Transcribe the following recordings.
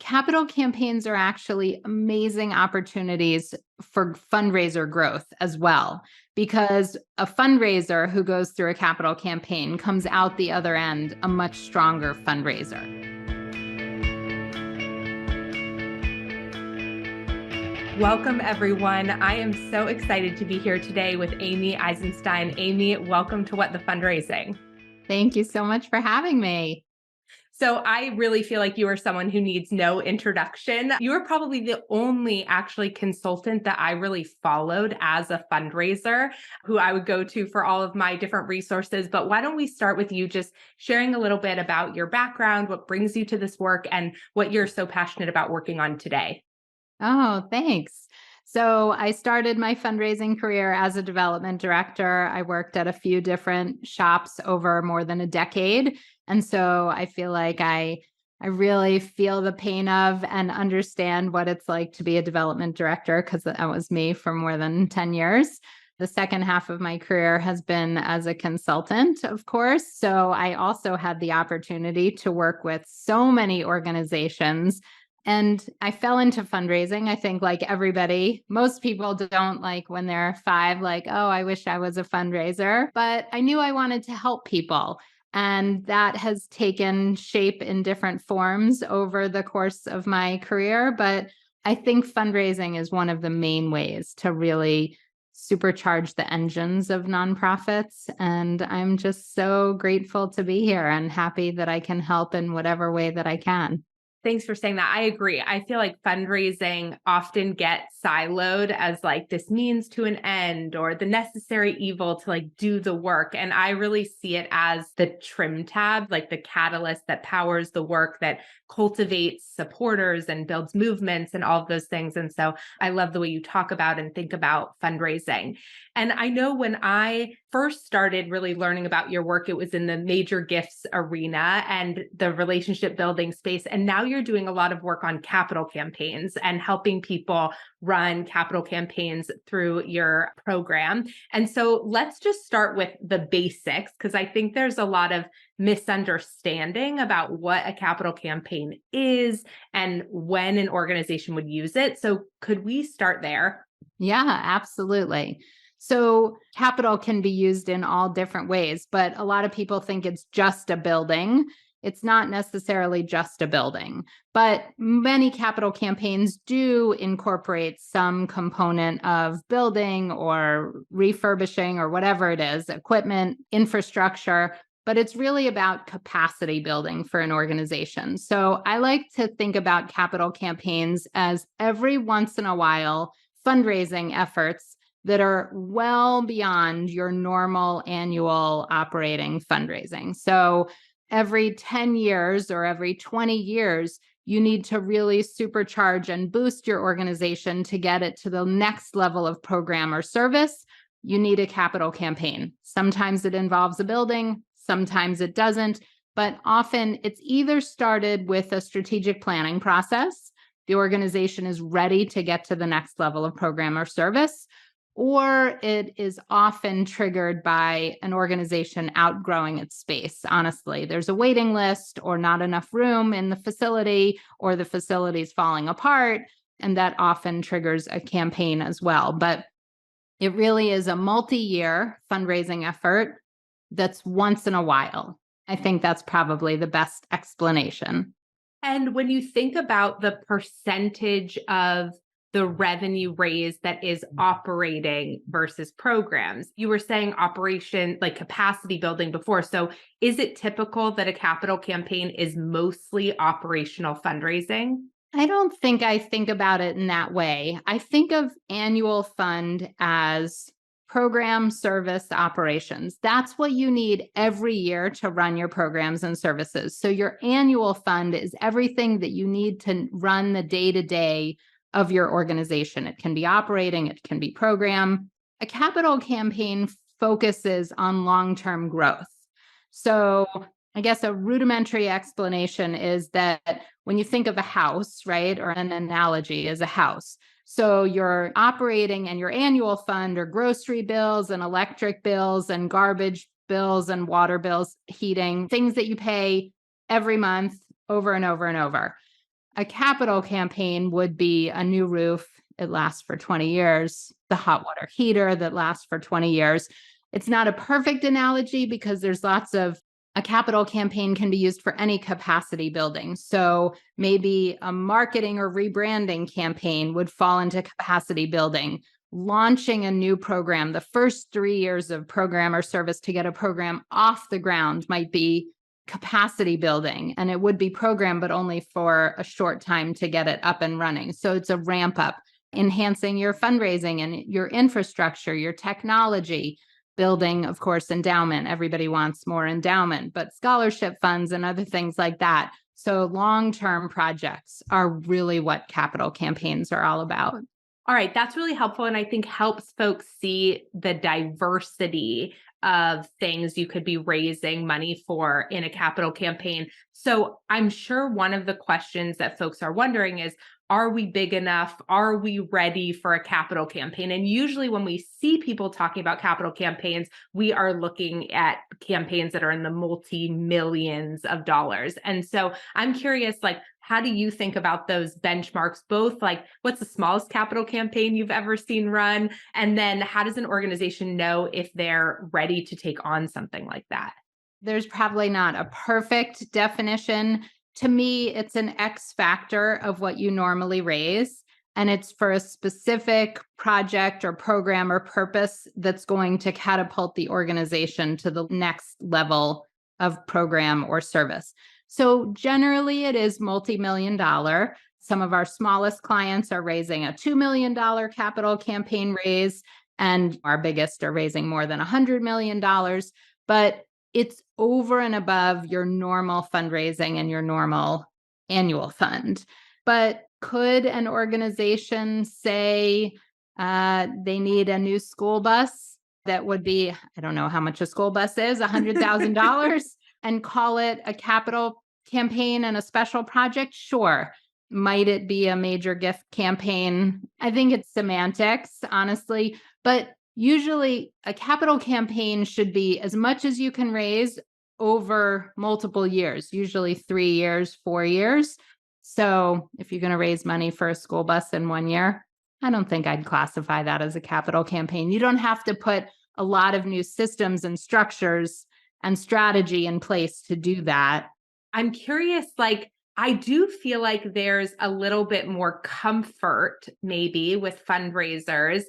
capital campaigns are actually amazing opportunities for fundraiser growth as well, because a fundraiser who goes through a capital campaign comes out the other end a much stronger fundraiser. Welcome, everyone. I am so excited to be here today with Amy Eisenstein. Amy, welcome to What the Fundraising. Thank you so much for having me. So I really feel like you are someone who needs no introduction. You are probably the only actually consultant that I really followed as a fundraiser who I would go to for all of my different resources. But why don't we start with you just sharing a little bit about your background, what brings you to this work, and what you're so passionate about working on today? Oh, thanks. So I started my fundraising career as a development director. I worked at a few different shops over more than a decade. And so I feel like I really feel the pain of and understand what it's like to be a development director, because that was me for more than 10 years. The second half of my career has been as a consultant, of course. So I also had the opportunity to work with so many organizations. And I fell into fundraising. I think like everybody, most people don't like when they're 5, like, oh, I wish I was a fundraiser. But I knew I wanted to help people. And that has taken shape in different forms over the course of my career. But I think fundraising is one of the main ways to really supercharge the engines of nonprofits. And I'm just so grateful to be here and happy that I can help in whatever way that I can. Thanks for saying that. I agree. I feel like fundraising often gets siloed as like this means to an end or the necessary evil to like do the work. And I really see it as the trim tab, like the catalyst that powers the work that cultivates supporters and builds movements and all of those things. And so I love the way you talk about and think about fundraising. And I know when I first started really learning about your work, it was in the major gifts arena and the relationship building space. And now you're doing a lot of work on capital campaigns and helping people run capital campaigns through your program. And so let's just start with the basics, because I think there's a lot of misunderstanding about what a capital campaign is and when an organization would use it. So could we start there? Yeah, absolutely. So capital can be used in all different ways, but a lot of people think it's just a building. It's not necessarily just a building, but many capital campaigns do incorporate some component of building or refurbishing or whatever it is, equipment, infrastructure, but it's really about capacity building for an organization. So I like to think about capital campaigns as every once in a while fundraising efforts that are well beyond your normal annual operating fundraising. So every 10 years or every 20 years, you need to really supercharge and boost your organization to get it to the next level of program or service. You need a capital campaign. Sometimes it involves a building, sometimes it doesn't, but often it's either started with a strategic planning process. The organization is ready to get to the next level of program or service, or it is often triggered by an organization outgrowing its space. Honestly, there's a waiting list or not enough room in the facility, or the facility is falling apart, and that often triggers a campaign as well. But it really is a multi-year fundraising effort that's once in a while. I think that's probably the best explanation. And when you think about the percentage of the revenue raised that is operating versus programs, you were saying operation, like capacity building before. So is it typical that a capital campaign is mostly operational fundraising? I don't think I think about it in that way. I think of annual fund as program service operations. That's what you need every year to run your programs and services. So your annual fund is everything that you need to run the day-to-day of your organization. It can be operating, it can be program. A capital campaign focuses on long-term growth. So I guess a rudimentary explanation is that when you think of a house, right, or an analogy is a house. So your operating and your annual fund are grocery bills and electric bills and garbage bills and water bills, heating, things that you pay every month over and over and over. A capital campaign would be a new roof. It lasts for 20 years, the hot water heater that lasts for 20 years. It's not a perfect analogy because there's lots of a capital campaign can be used for any capacity building. So maybe a marketing or rebranding campaign would fall into capacity building. Launching a new program, the first 3 years of program or service to get a program off the ground might be capacity building, and it would be programmed, but only for a short time to get it up and running. So it's a ramp up, enhancing your fundraising and your infrastructure, your technology, building, of course, endowment. Everybody wants more endowment, but scholarship funds and other things like that. So long-term projects are really what capital campaigns are all about. All right, that's really helpful. And I think helps folks see the diversity of things you could be raising money for in a capital campaign. So I'm sure one of the questions that folks are wondering is, are we big enough? Are we ready for a capital campaign? And usually when we see people talking about capital campaigns, we are looking at campaigns that are in the multi-millions of dollars. And so I'm curious, like, how do you think about those benchmarks, both like what's the smallest capital campaign you've ever seen run? And then how does an organization know if they're ready to take on something like that? There's probably not a perfect definition. To me, it's an X factor of what you normally raise. And it's for a specific project or program or purpose that's going to catapult the organization to the next level of program or service. So generally, it is multi-million dollar. Some of our smallest clients are raising a $2 million capital campaign raise, and our biggest are raising more than $100 million. But it's over and above your normal fundraising and your normal annual fund. But could an organization say they need a new school bus that would be, I don't know how much a school bus is, $100,000, and call it a capital campaign and a special project? Sure. Might it be a major gift campaign? I think it's semantics, honestly. But usually a capital campaign should be as much as you can raise over multiple years, usually 3 years, 4 years. So if you're going to raise money for a school bus in 1 year, I don't think I'd classify that as a capital campaign. You don't have to put a lot of new systems and structures and strategy in place to do that. I'm curious, like, I do feel like there's a little bit more comfort maybe with fundraisers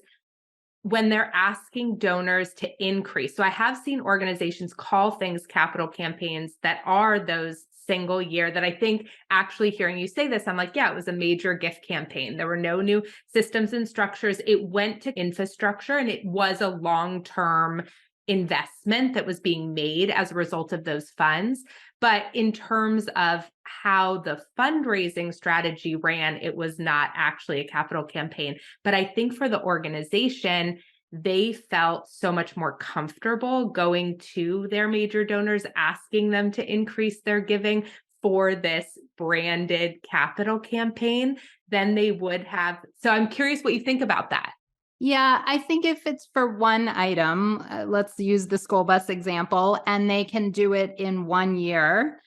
when they're asking donors to increase. So I have seen organizations call things capital campaigns that are those single year that I think actually hearing you say this, I'm like, yeah, it was a major gift campaign. There were no new systems and structures. It went to infrastructure and it was a long-term investment that was being made as a result of those funds. But in terms of how the fundraising strategy ran, it was not actually a capital campaign. But I think for the organization, they felt so much more comfortable going to their major donors, asking them to increase their giving for this branded capital campaign than they would have. So I'm curious what you think about that. Yeah, I think if it's for one item, let's use the school bus example, and they can do it in 1 year,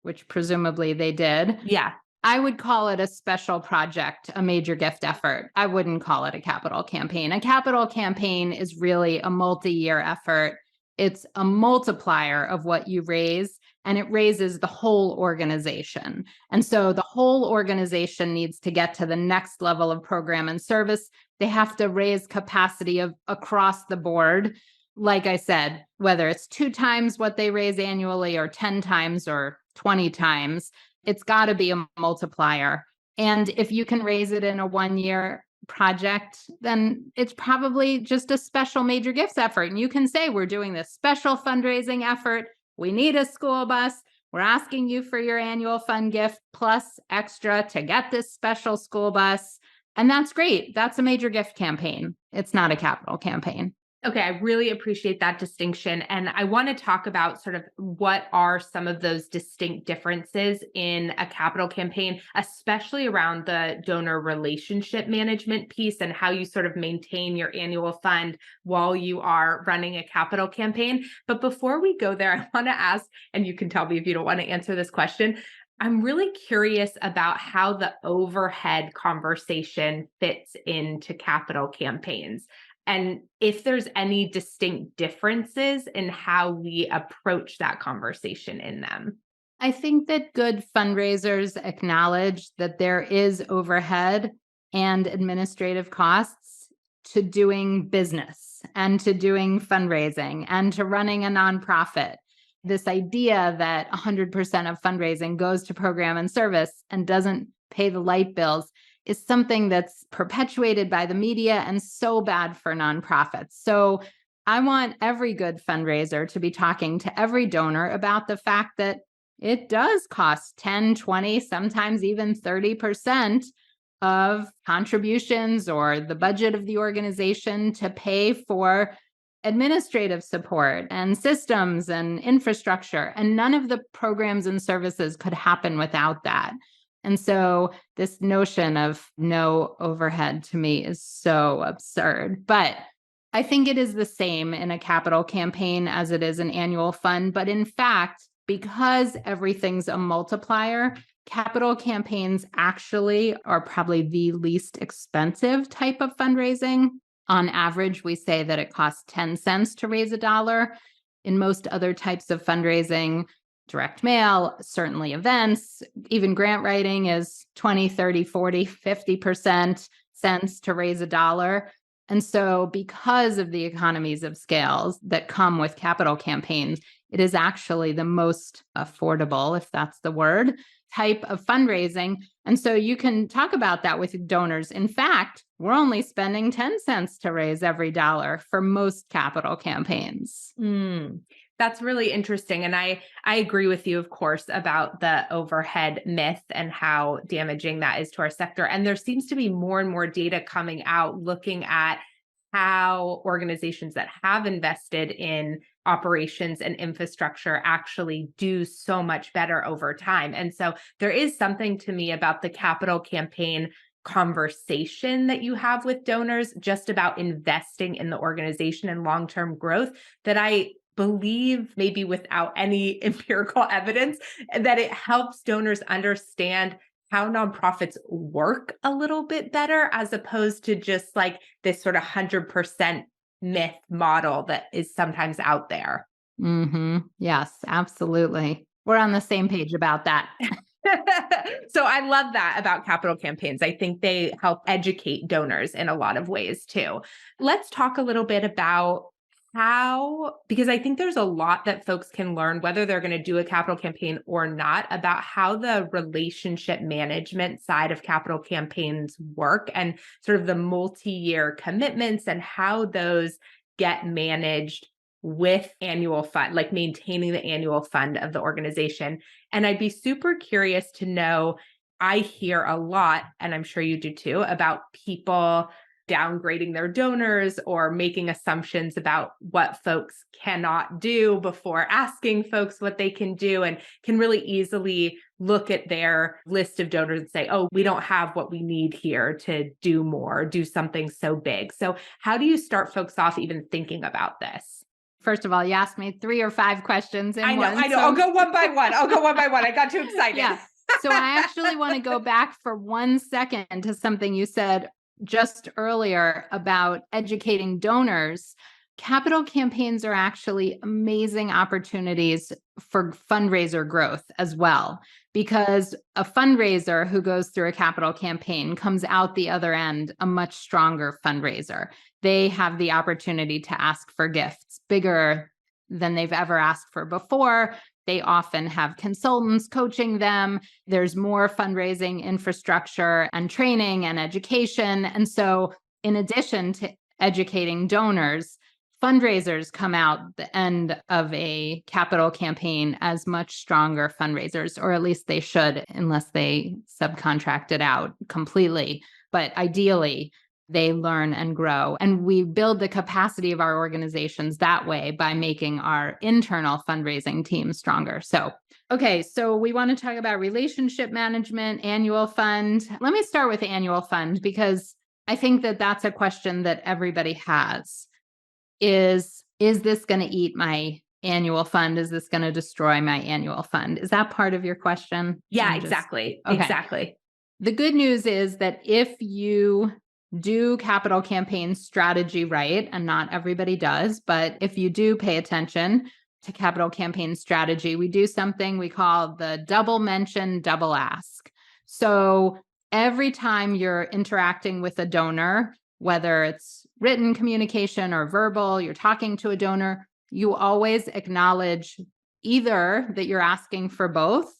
which presumably they did, Yeah. I would call it a special project, a major gift effort. I wouldn't call it a capital campaign. A capital campaign is really a multi-year effort. It's a multiplier of what you raise, and it raises the whole organization. And so the whole organization needs to get to the next level of program and service. They have to raise capacity of across the board. Like I said, whether it's 2 times what they raise annually or 10 times or 20 times, it's got to be a multiplier. And if you can raise it in a 1 year project, then it's probably just a special major gifts effort. And you can say, we're doing this special fundraising effort. We need a school bus. We're asking you for your annual fund gift plus extra to get this special school bus. And that's great. That's a major gift campaign. It's not a capital campaign. Okay, I really appreciate that distinction. And I want to talk about sort of what are some of those distinct differences in a capital campaign, especially around the donor relationship management piece and how you sort of maintain your annual fund while you are running a capital campaign. But before we go there, I want to ask, and you can tell me if you don't want to answer this question, I'm really curious about how the overhead conversation fits into capital campaigns and if there's any distinct differences in how we approach that conversation in them. I think that good fundraisers acknowledge that there is overhead and administrative costs to doing business and to doing fundraising and to running a nonprofit. This idea that 100% of fundraising goes to program and service and doesn't pay the light bills is something that's perpetuated by the media and so bad for nonprofits. So I want every good fundraiser to be talking to every donor about the fact that it does cost 10, 20, sometimes even 30% of contributions or the budget of the organization to pay for administrative support and systems and infrastructure. And none of the programs and services could happen without that. And so this notion of no overhead to me is so absurd. But I think it is the same in a capital campaign as it is an annual fund. But in fact, because everything's a multiplier, capital campaigns actually are probably the least expensive type of fundraising. On average, we say that it costs 10 cents to raise $1. In most other types of fundraising, direct mail, certainly events, even grant writing is 20, 30, 40, 50% cents to raise $1. And so because of the economies of scales that come with capital campaigns, it is actually the most affordable, if that's the word, type of fundraising. And so you can talk about that with donors. In fact, we're only spending 10 cents to raise every dollar for most capital campaigns. That's really interesting. And I agree with you, of course, about the overhead myth and how damaging that is to our sector. And there seems to be more and more data coming out looking at how organizations that have invested in operations and infrastructure actually do so much better over time. And so there is something to me about the capital campaign conversation that you have with donors just about investing in the organization and long-term growth that I believe, maybe without any empirical evidence, that it helps donors understand how nonprofits work a little bit better, as opposed to just like this sort of 100% myth model that is sometimes out there. Yes, absolutely. We're on the same page about that. So I love that about capital campaigns. I think they help educate donors in a lot of ways too. Let's talk a little bit about how, because I think there's a lot that folks can learn, whether they're going to do a capital campaign or not, about how the relationship management side of capital campaigns work and sort of the multi-year commitments and how those get managed with annual fund, like maintaining the annual fund of the organization. And I'd be super curious to know, I hear a lot, and I'm sure you do too, about people downgrading their donors or making assumptions about what folks cannot do before asking folks what they can do, and can really easily look at their list of donors and say, oh, we don't have what we need here to do more, do something so big. So how do you start folks off even thinking about this? First of all, you asked me 3 or 5 questions in one. I know. So I'll go one by one. I got too excited. Yeah. So I actually want to go back for 1 second to something you said just earlier about educating donors. Capital campaigns are actually amazing opportunities for fundraiser growth as well, because a fundraiser who goes through a capital campaign comes out the other end a much stronger fundraiser. They have the opportunity to ask for gifts bigger than they've ever asked for before. They often have consultants coaching them. There's more fundraising infrastructure and training and education. And so in addition to educating donors, fundraisers come out the end of a capital campaign as much stronger fundraisers, or at least they should, unless they subcontract it out completely. But ideally, they learn and grow. And we build the capacity of our organizations that way by making our internal fundraising team stronger. So, okay, so we want to talk about relationship management, annual fund. Let me start with annual fund, because I think that that's a question that everybody has. Is this going to eat my annual fund? Is this going to destroy my annual fund? Is that part of your question? Yeah, exactly. Okay. Exactly. The good news is that if you do capital campaign strategy right, and not everybody does, but if you do pay attention to capital campaign strategy, we do something we call the double mention, double ask. So every time you're interacting with a donor, whether it's written communication or verbal, you're talking to a donor, you always acknowledge either that you're asking for both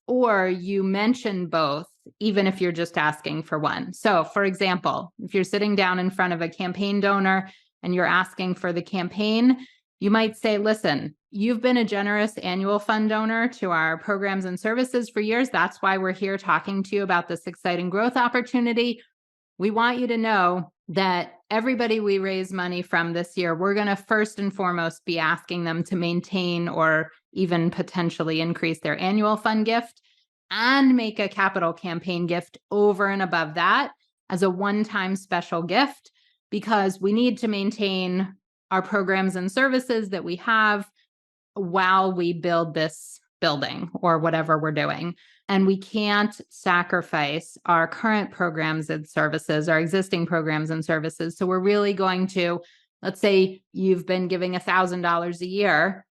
or you mention both, even if you're just asking for one. So, for example, if you're sitting down in front of a campaign donor and you're asking for the campaign, you might say, listen, you've been a generous annual fund donor to our programs and services for years. That's why we're here talking to you about this exciting growth opportunity. We want you to know that everybody we raise money from this year, we're going to first and foremost be asking them to maintain or even potentially increase their annual fund gift and make a capital campaign gift over and above that as a one-time special gift, because we need to maintain our programs and services that we have while we build this building or whatever we're doing. And we can't sacrifice our current programs and services, our existing programs and services. So we're really going to, let's say you've been giving $1,000 a year.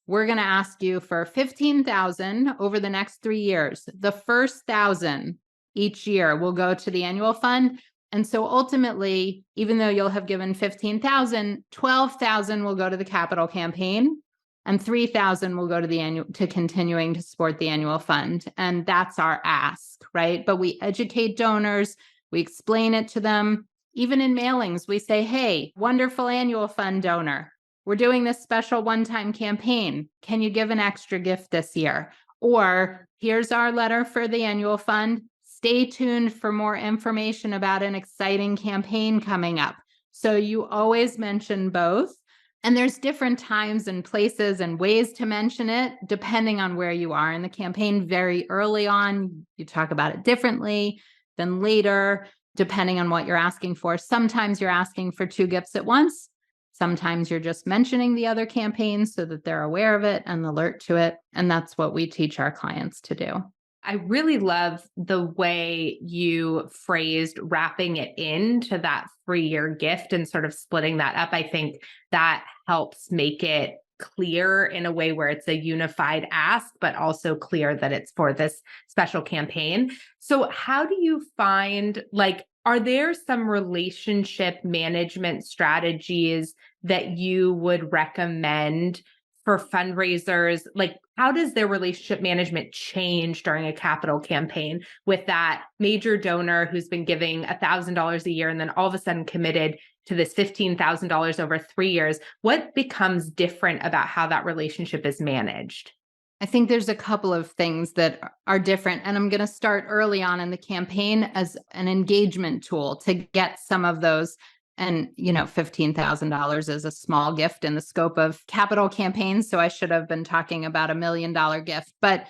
We're going to ask you for $15,000 over the next 3 years. The first $1,000 each year will go to the annual fund. And so ultimately, even though you'll have given $15,000, $12,000 will go to the capital campaign and $3,000 will go to the annual, to continuing to support the annual fund. And that's our ask, right? But we educate donors, we explain it to them. Even in mailings, we say, hey, wonderful annual fund donor, we're doing this special one-time campaign. Can you give an extra gift this year? Or here's our letter for the annual fund. Stay tuned for more information about an exciting campaign coming up. So you always mention both. And there's different times and places and ways to mention it, depending on where you are in the campaign. Very early on, you talk about it differently than later, depending on what you're asking for. Sometimes you're asking for 2 gifts at once. Sometimes you're just mentioning the other campaigns so that they're aware of it and alert to it. And that's what we teach our clients to do. I really love the way you phrased wrapping it into that 3-year gift and sort of splitting that up. I think that helps make it clear in a way where it's a unified ask, but also clear that it's for this special campaign. So how do you find, like, are there some relationship management strategies that you would recommend for fundraisers? Like, how does their relationship management change during a capital campaign with that major donor who's been giving $1,000 a year and then all of a sudden committed to this $15,000 over 3 years? What becomes different about how that relationship is managed? I think there's a couple of things that are different. And I'm going to start early on in the campaign as an engagement tool to get some of those. And, $15,000 is a small gift in the scope of capital campaigns. So I should have been talking about $1 million gift. But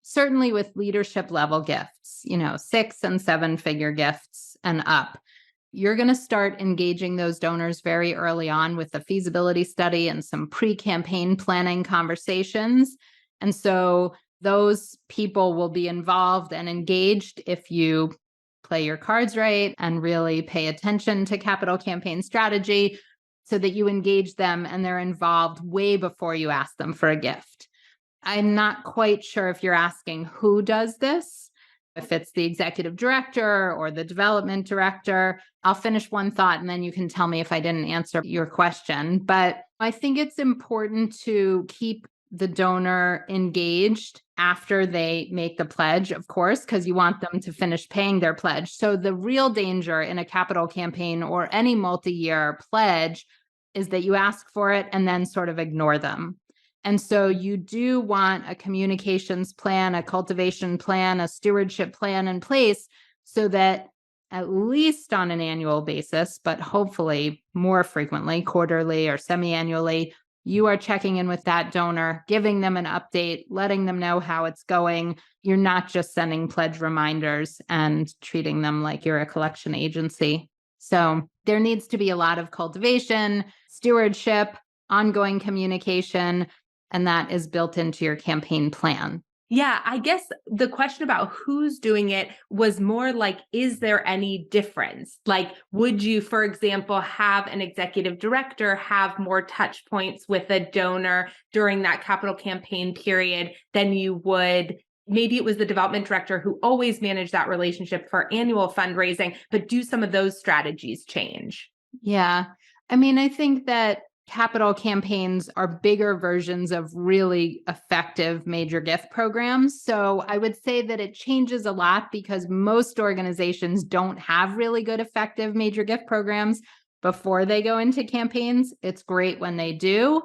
certainly with leadership level gifts, 6 and 7 figure gifts and up, you're going to start engaging those donors very early on with a feasibility study and some pre-campaign planning conversations. And so those people will be involved and engaged if you play your cards right and really pay attention to capital campaign strategy so that you engage them and they're involved way before you ask them for a gift. I'm not quite sure if you're asking who does this, if it's the executive director or the development director. I'll finish one thought and then you can tell me if I didn't answer your question. But I think it's important to keep the donor engaged after they make the pledge, of course, because you want them to finish paying their pledge. So the real danger in a capital campaign or any multi-year pledge is that you ask for it and then sort of ignore them. And so you do want a communications plan, a cultivation plan, a stewardship plan in place so that at least on an annual basis, but hopefully more frequently, quarterly or semi-annually, you are checking in with that donor, giving them an update, letting them know how it's going. You're not just sending pledge reminders and treating them like you're a collection agency. So there needs to be a lot of cultivation, stewardship, ongoing communication. and that is built into your campaign plan. Yeah, I guess the question about who's doing it was more like, is there any difference? Like, would you, for example, have an executive director have more touch points with a donor during that capital campaign period than you would? Maybe it was the development director who always managed that relationship for annual fundraising, but do some of those strategies change? Yeah. I mean, I think that capital campaigns are bigger versions of really effective major gift programs. So I would say that it changes a lot because most organizations don't have really good, effective major gift programs before they go into campaigns. It's great when they do.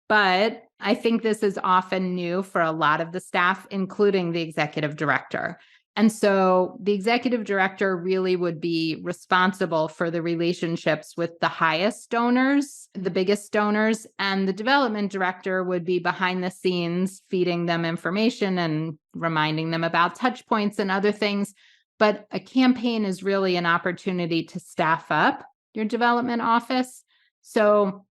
But I think this is often new for a lot of the staff, including the executive director. And so the executive director really would be responsible for the relationships with the highest donors, the biggest donors, and the development director would be behind the scenes, feeding them information and reminding them about touch points and other things. But a campaign is really an opportunity to staff up your development office. So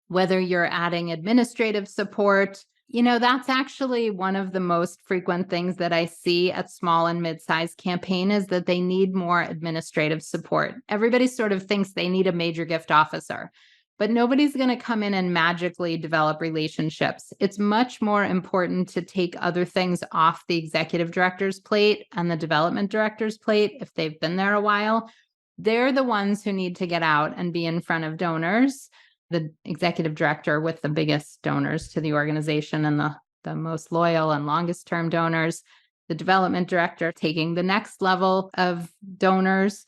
whether you're adding administrative support, that's actually one of the most frequent things that I see at small and mid-sized campaign is that they need more administrative support. Everybody sort of thinks they need a major gift officer, but nobody's going to come in and magically develop relationships. It's much more important to take other things off the executive director's plate and the development director's plate if they've been there a while. They're the ones who need to get out and be in front of donors. The executive director with the biggest donors to the organization and the most loyal and longest term donors, the development director taking the next level of donors.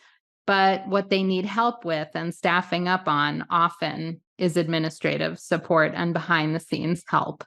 But what they need help with and staffing up on often is administrative support and behind the scenes help.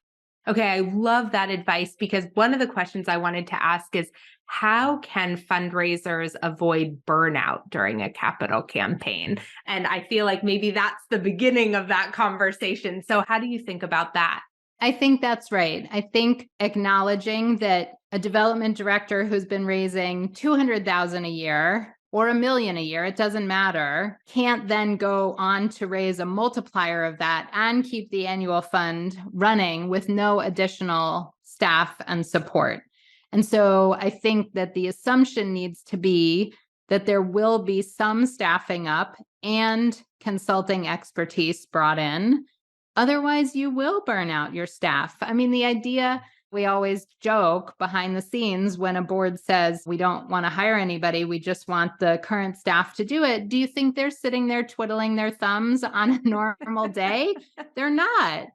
Okay, I love that advice because one of the questions I wanted to ask is how can fundraisers avoid burnout during a capital campaign? And I feel like maybe that's the beginning of that conversation. So, how do you think about that? I think that's right. I think acknowledging that a development director who's been raising 200,000 a year or $1 million a year, it doesn't matter, can't then go on to raise a multiplier of that and keep the annual fund running with no additional staff and support. And so I think that the assumption needs to be that there will be some staffing up and consulting expertise brought in. Otherwise, you will burn out your staff. I mean, the idea, we always joke behind the scenes when a board says, we don't want to hire anybody, we just want the current staff to do it. Do you think they're sitting there twiddling their thumbs on a normal day? They're not.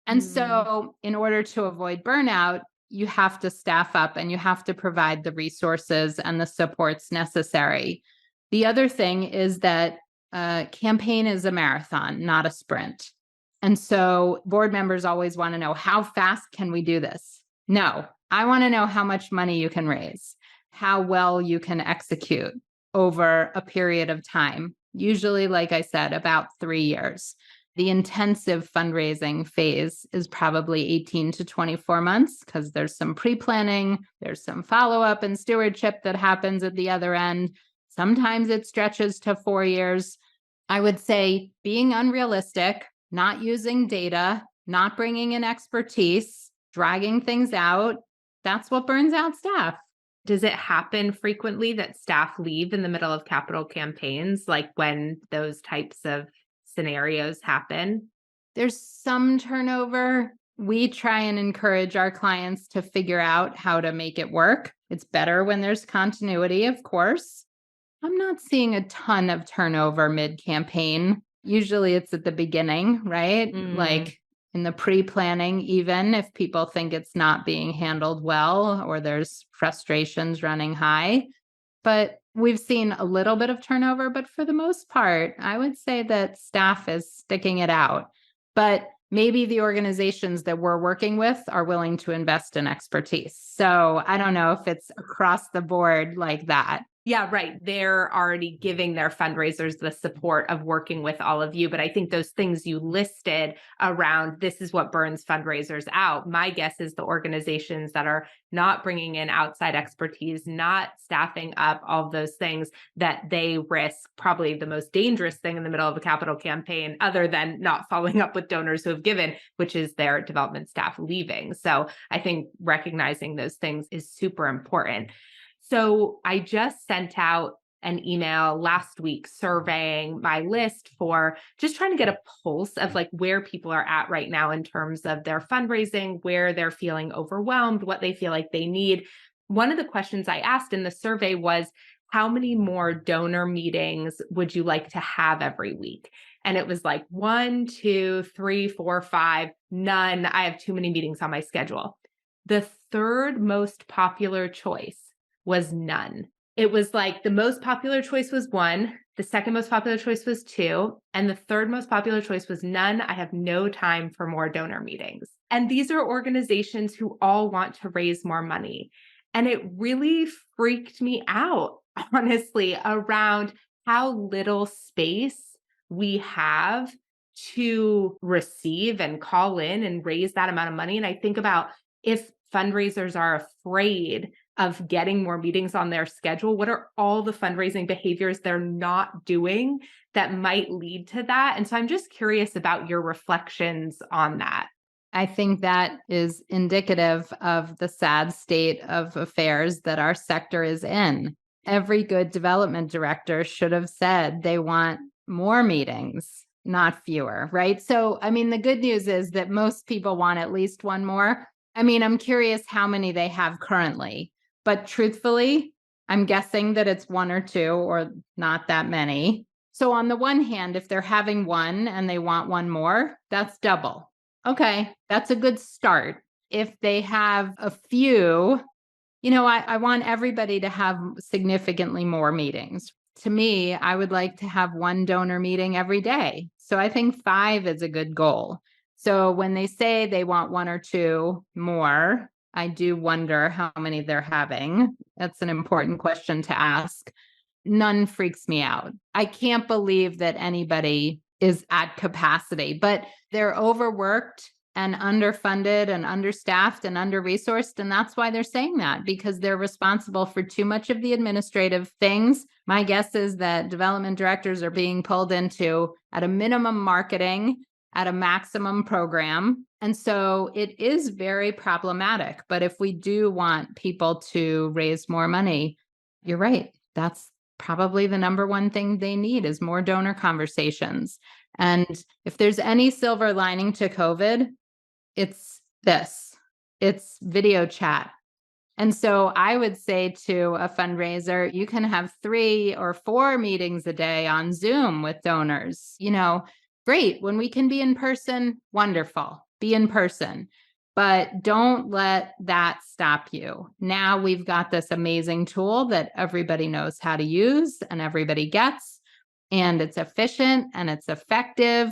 And so in order to avoid burnout, you have to staff up and you have to provide the resources and the supports necessary. The other thing is that a campaign is a marathon, not a sprint. And so board members always want to know, how fast can we do this? No, I want to know how much money you can raise, how well you can execute over a period of time. Usually, like I said, about 3 years. The intensive fundraising phase is probably 18 to 24 months because there's some pre-planning, there's some follow-up and stewardship that happens at the other end. Sometimes it stretches to 4 years. I would say being unrealistic, not using data, not bringing in expertise, dragging things out, that's what burns out staff. Does it happen frequently that staff leave in the middle of capital campaigns, like when those types of scenarios happen? There's some turnover. We try and encourage our clients to figure out how to make it work. It's better when there's continuity, of course. I'm not seeing a ton of turnover mid-campaign. Usually it's at the beginning, right? Like in the pre-planning, even if people think it's not being handled well or there's frustrations running high. But we've seen a little bit of turnover, but for the most part, I would say that staff is sticking it out. But maybe the organizations that we're working with are willing to invest in expertise. So I don't know if it's across the board like that. Yeah, right. They're already giving their fundraisers the support of working with all of you. But I think those things you listed around this is what burns fundraisers out. My guess is the organizations that are not bringing in outside expertise, not staffing up, all of those things, that they risk probably the most dangerous thing in the middle of a capital campaign, other than not following up with donors who have given, which is their development staff leaving. So I think recognizing those things is super important. So I just sent out an email last week surveying my list for just trying to get a pulse of like where people are at right now in terms of their fundraising, where they're feeling overwhelmed, what they feel like they need. One of the questions I asked in the survey was, how many more donor meetings would you like to have every week? And it was like 1, 2, 3, 4, 5, none. I have too many meetings on my schedule. The third most popular choice was none. It was like the most popular choice was 1, the second most popular choice was 2, and the third most popular choice was none. I have no time for more donor meetings. And these are organizations who all want to raise more money. And it really freaked me out, honestly, around how little space we have to receive and call in and raise that amount of money. And I think about, if fundraisers are afraid of getting more meetings on their schedule, what are all the fundraising behaviors they're not doing that might lead to that? And so I'm just curious about your reflections on that. I think that is indicative of the sad state of affairs that our sector is in. Every good development director should have said they want more meetings, not fewer, right? So, I mean, the good news is that most people want at least one more. I mean, I'm curious how many they have currently, but truthfully, I'm guessing that it's 1 or 2 or not that many. So, on the one hand, if they're having one and they want one more, that's double. Okay, that's a good start. If they have a few, I want everybody to have significantly more meetings. To me, I would like to have one donor meeting every day. So I think 5 is a good goal. So when they say they want 1 or 2 more, I do wonder how many they're having. That's an important question to ask. None freaks me out. I can't believe that anybody is at capacity, but they're overworked and underfunded and understaffed and under-resourced. And that's why they're saying that, because they're responsible for too much of the administrative things. My guess is that development directors are being pulled into, at a minimum, marketing, at a maximum program. And so it is very problematic. But if we do want people to raise more money, you're right. That's probably the number one thing they need, is more donor conversations. And if there's any silver lining to COVID, it's this. It's video chat. And so I would say to a fundraiser, you can have 3 or 4 meetings a day on Zoom with donors. Great. When we can be in person, wonderful. Be in person. But don't let that stop you. Now we've got this amazing tool that everybody knows how to use and everybody gets, and it's efficient and it's effective.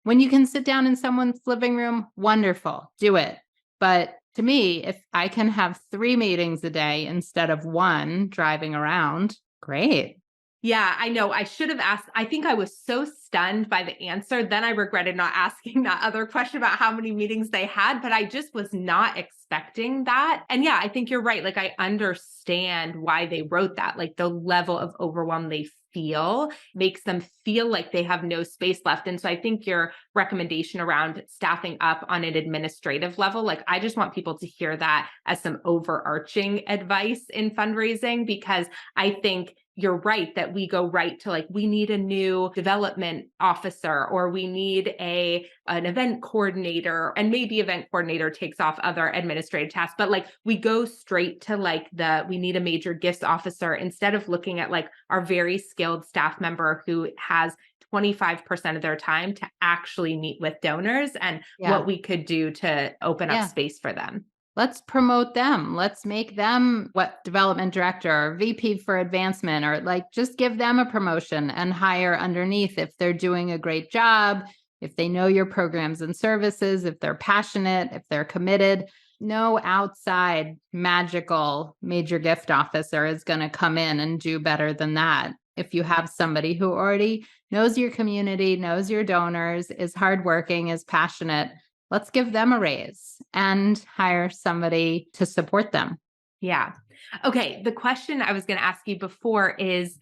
When you can sit down in someone's living room, wonderful, do it. But to me, if I can have 3 meetings a day instead of 1 driving around, great. Yeah, I know. I should have asked. I think I was so stunned by the answer. Then I regretted not asking that other question about how many meetings they had, but I just was not expecting that. And yeah, I think you're right. Like, I understand why they wrote that. Like, the level of overwhelm they feel makes them feel like they have no space left. And so I think your recommendation around staffing up on an administrative level, like, I just want people to hear that as some overarching advice in fundraising, because I think you're right that we go right to, like, we need a new development officer, or we need an event coordinator, and maybe event coordinator takes off other administrative tasks, but like, we go straight to like we need a major gifts officer, instead of looking at like our very skilled staff member who has 25% of their time to actually meet with donors, and what we could do to open up space for them. Let's promote them. Let's make them what development director or VP for advancement, or like just give them a promotion and hire underneath if they're doing a great job, if they know your programs and services, if they're passionate, if they're committed. No outside magical major gift officer is going to come in and do better than that. If you have somebody who already knows your community, knows your donors, is hardworking, is passionate, let's give them a raise and hire somebody to support them. Yeah. Okay. The question I was going to ask you before is,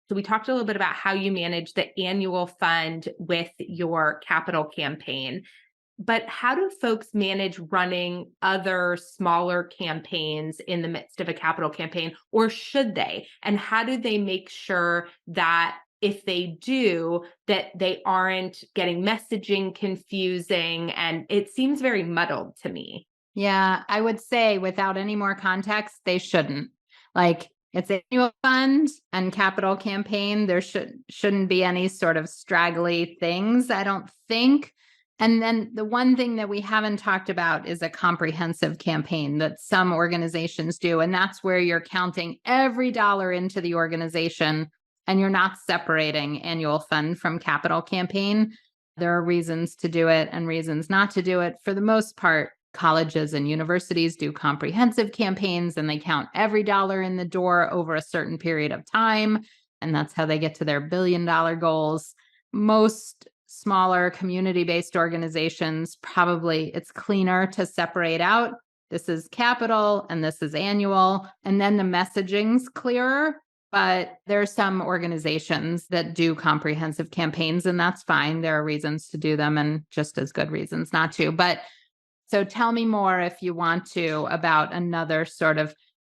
so we talked a little bit about how you manage the annual fund with your capital campaign, but how do folks manage running other smaller campaigns in the midst of a capital campaign, or should they? And how do they make sure that if they do, that they aren't getting messaging confusing? And it seems very muddled to me. Yeah, I would say without any more context, they shouldn't. Like it's annual fund and capital campaign. There shouldn't be any sort of straggly things, I don't think. And then the one thing that we haven't talked about is a comprehensive campaign that some organizations do. And that's where you're counting every dollar into the organization and you're not separating annual fund from capital campaign. There are reasons to do it and reasons not to do it. For the most part, colleges and universities do comprehensive campaigns and they count every dollar in the door over a certain period of time. And that's how they get to their billion-dollar goals. Most smaller community-based organizations, probably it's cleaner to separate out. This is capital and this is annual. And then the messaging's clearer. But there are some organizations that do comprehensive campaigns, and that's fine. There are reasons to do them and just as good reasons not to. But so tell me more if you want to about another sort of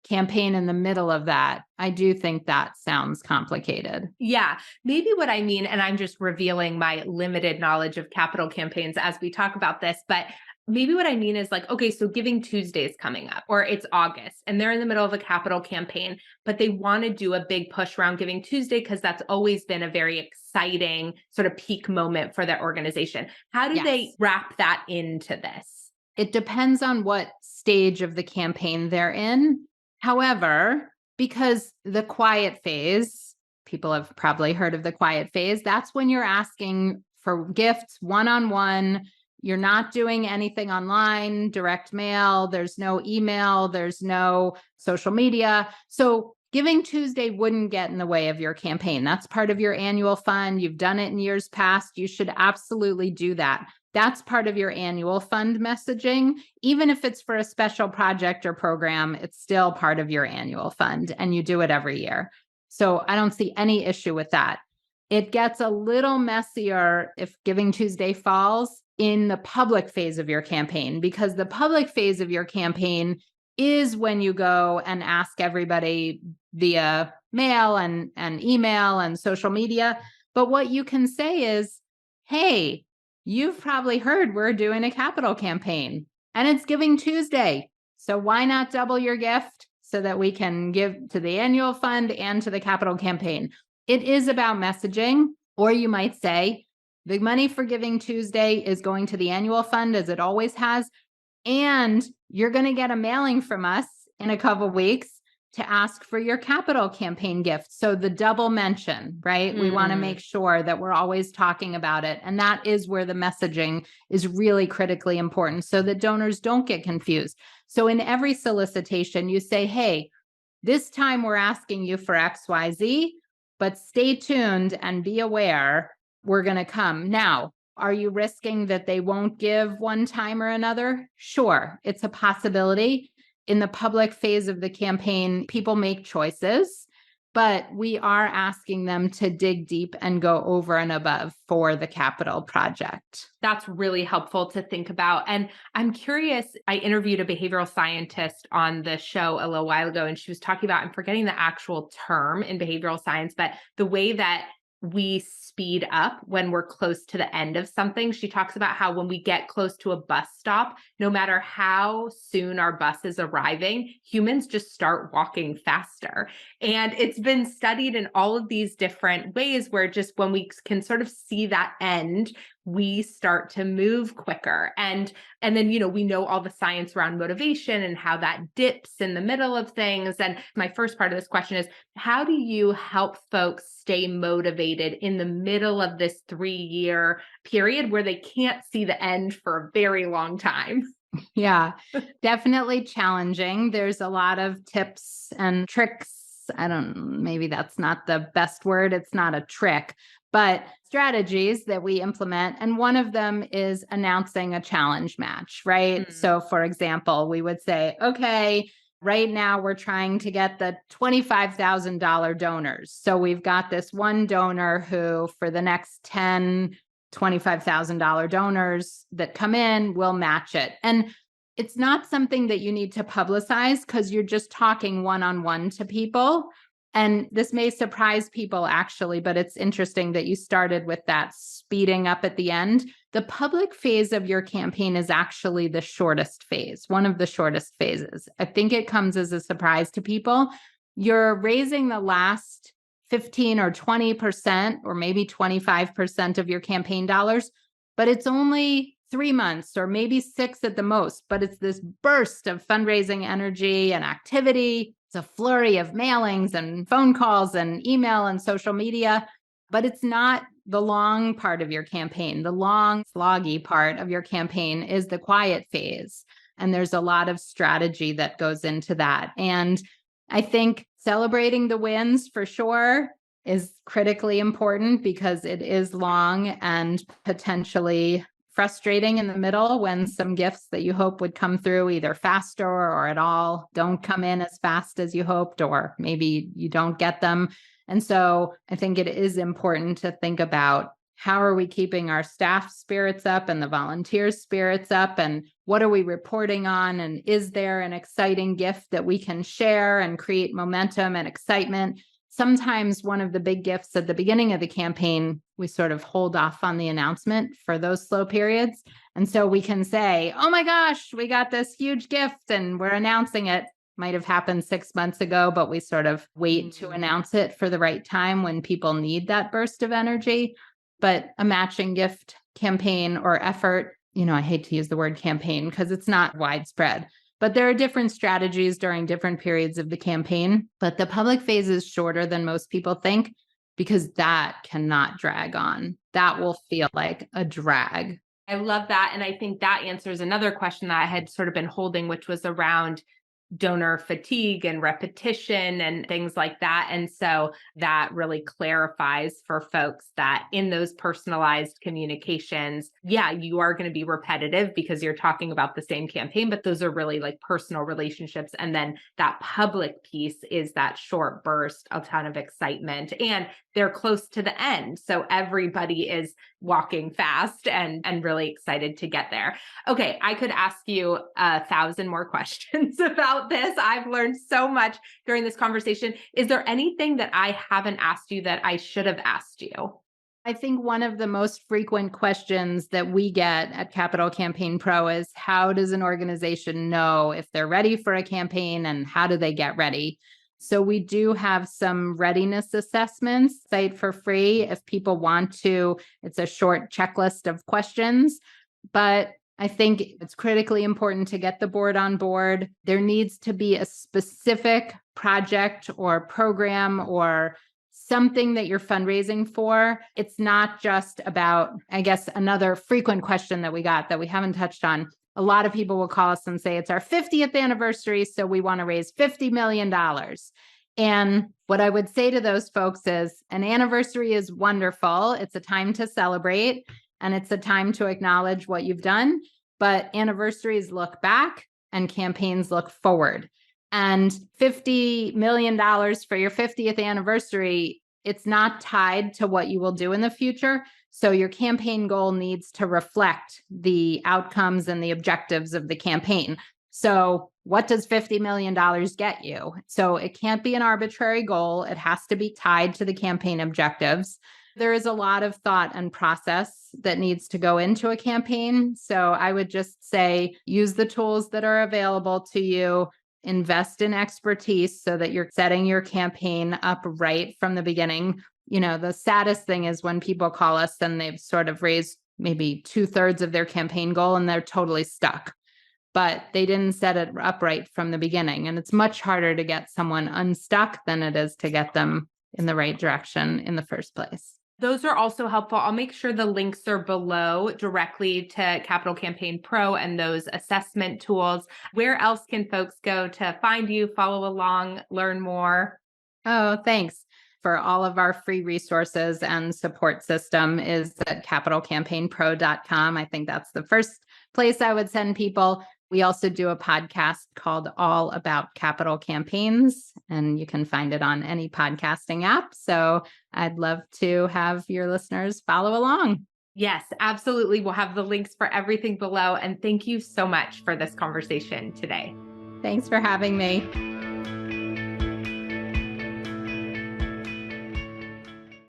campaign in the middle of that. I do think that sounds complicated. Yeah, maybe what I mean, and I'm just revealing my limited knowledge of capital campaigns as we talk about this, but maybe what I mean is like, okay, so Giving Tuesday is coming up, or it's August, and they're in the middle of a capital campaign, but they want to do a big push around Giving Tuesday because that's always been a very exciting sort of peak moment for their organization. How do they Yes. wrap that into this? It depends on what stage of the campaign they're in. However, because the quiet phase, people have probably heard of the quiet phase, that's when you're asking for gifts one on one. You're not doing anything online, direct mail, there's no email, there's no social media. So Giving Tuesday wouldn't get in the way of your campaign. That's part of your annual fund. You've done it in years past. You should absolutely do that. That's part of your annual fund messaging. Even if it's for a special project or program, it's still part of your annual fund and you do it every year. So I don't see any issue with that. It gets a little messier if Giving Tuesday falls in the public phase of your campaign, because the public phase of your campaign is when you go and ask everybody via mail and email and social media. But what you can say is, hey, you've probably heard we're doing a capital campaign and it's Giving Tuesday. So why not double your gift so that we can give to the annual fund and to the capital campaign? It is about messaging. Or you might say, the money for Giving Tuesday is going to the annual fund as it always has. And you're going to get a mailing from us in a couple of weeks to ask for your capital campaign gift. So the double mention, right? We want to make sure that we're always talking about it. And that is where the messaging is really critically important so that donors don't get confused. So in every solicitation, you say, hey, this time we're asking you for XYZ, but stay tuned and be aware we're going to come. Now, are you risking that they won't give one time or another? Sure, it's a possibility. In the public phase of the campaign, people make choices, but we are asking them to dig deep and go over and above for the capital project. That's really helpful to think about. And I'm curious, I interviewed a behavioral scientist on the show a little while ago, and she was talking about, I'm forgetting the actual term in behavioral science, but the way that we speed up when we're close to the end of something. She talks about how when we get close to a bus stop, no matter how soon our bus is arriving, humans just start walking faster. And it's been studied in all of these different ways where just when we can sort of see that end, we start to move quicker. And then, we know all the science around motivation and how that dips in the middle of things. And my first part of this question is, how do you help folks stay motivated in the middle of this 3-year period where they can't see the end for a very long time? Yeah, definitely challenging. There's a lot of tips and tricks. Maybe that's not the best word. It's not a trick, but strategies that we implement. And one of them is announcing a challenge match, right? Mm. So, for example, we would say, okay, right now we're trying to get the $25,000 donors. So we've got this one donor who, for the next 10, $25,000 donors that come in, will match it. And it's not something that you need to publicize because you're just talking one-on-one to people. And this may surprise people actually, but it's interesting that you started with that speeding up at the end. The public phase of your campaign is actually the shortest phase, one of the shortest phases. I think it comes as a surprise to people. You're raising the last 15 or 20%, or maybe 25% of your campaign dollars, but it's only 3 months or maybe 6 at the most. But it's this burst of fundraising energy and activity. It's a flurry of mailings and phone calls and email and social media, but it's not the long part of your campaign. The long, sloggy part of your campaign is the quiet phase. And there's a lot of strategy that goes into that. And I think celebrating the wins for sure is critically important because it is long and potentially frustrating in the middle when some gifts that you hope would come through either faster or at all don't come in as fast as you hoped, or maybe you don't get them. And so I think it is important to think about, how are we keeping our staff spirits up and the volunteers' spirits up? And what are we reporting on? And is there an exciting gift that we can share and create momentum and excitement? Sometimes one of the big gifts at the beginning of the campaign, we sort of hold off on the announcement for those slow periods. And so we can say, oh my gosh, we got this huge gift and we're announcing it. Might have happened 6 months ago, but we sort of wait to announce it for the right time when people need that burst of energy. But a matching gift campaign or effort, I hate to use the word campaign because it's not widespread, but there are different strategies during different periods of the campaign. But the public phase is shorter than most people think because that cannot drag on. That will feel like a drag. I love that. And I think that answers another question that I had sort of been holding, which was around donor fatigue and repetition and things like that. And so that really clarifies for folks that in those personalized communications, yeah, you are going to be repetitive because you're talking about the same campaign, but those are really like personal relationships. And then that public piece is that short burst, a ton of excitement, and they're close to the end. So everybody is walking fast and really excited to get there. Okay, I could ask you 1,000 more questions about this. I've learned so much during this conversation. Is there anything that I haven't asked you that I should have asked you? I think one of the most frequent questions that we get at Capital Campaign Pro is, how does an organization know if they're ready for a campaign and how do they get ready? So we do have some readiness assessments site for free if people want to. It's a short checklist of questions, but I think it's critically important to get the board on board. There needs to be a specific project or program or something that you're fundraising for. It's not just about, I guess, another frequent question that we got that we haven't touched on. A lot of people will call us and say, it's our 50th anniversary, so we want to raise $50 million. And what I would say to those folks is, an anniversary is wonderful. It's a time to celebrate and it's a time to acknowledge what you've done. But anniversaries look back and campaigns look forward. And $50 million for your 50th anniversary, it's not tied to what you will do in the future. So your campaign goal needs to reflect the outcomes and the objectives of the campaign. So what does $50 million get you? So it can't be an arbitrary goal. It has to be tied to the campaign objectives. There is a lot of thought and process that needs to go into a campaign. So I would just say, use the tools that are available to you. Invest in expertise so that you're setting your campaign up right from the beginning. The saddest thing is when people call us and they've sort of raised maybe 2/3 of their campaign goal and they're totally stuck, but they didn't set it up right from the beginning. And it's much harder to get someone unstuck than it is to get them in the right direction in the first place. Those are also helpful. I'll make sure the links are below directly to Capital Campaign Pro and those assessment tools. Where else can folks go to find you, follow along, learn more? Oh, thanks. For all of our free resources and support system is at capitalcampaignpro.com. I think that's the first place I would send people. We also do a podcast called All About Capital Campaigns, and you can find it on any podcasting app. So I'd love to have your listeners follow along. Yes, absolutely. We'll have the links for everything below. And thank you so much for this conversation today. Thanks for having me.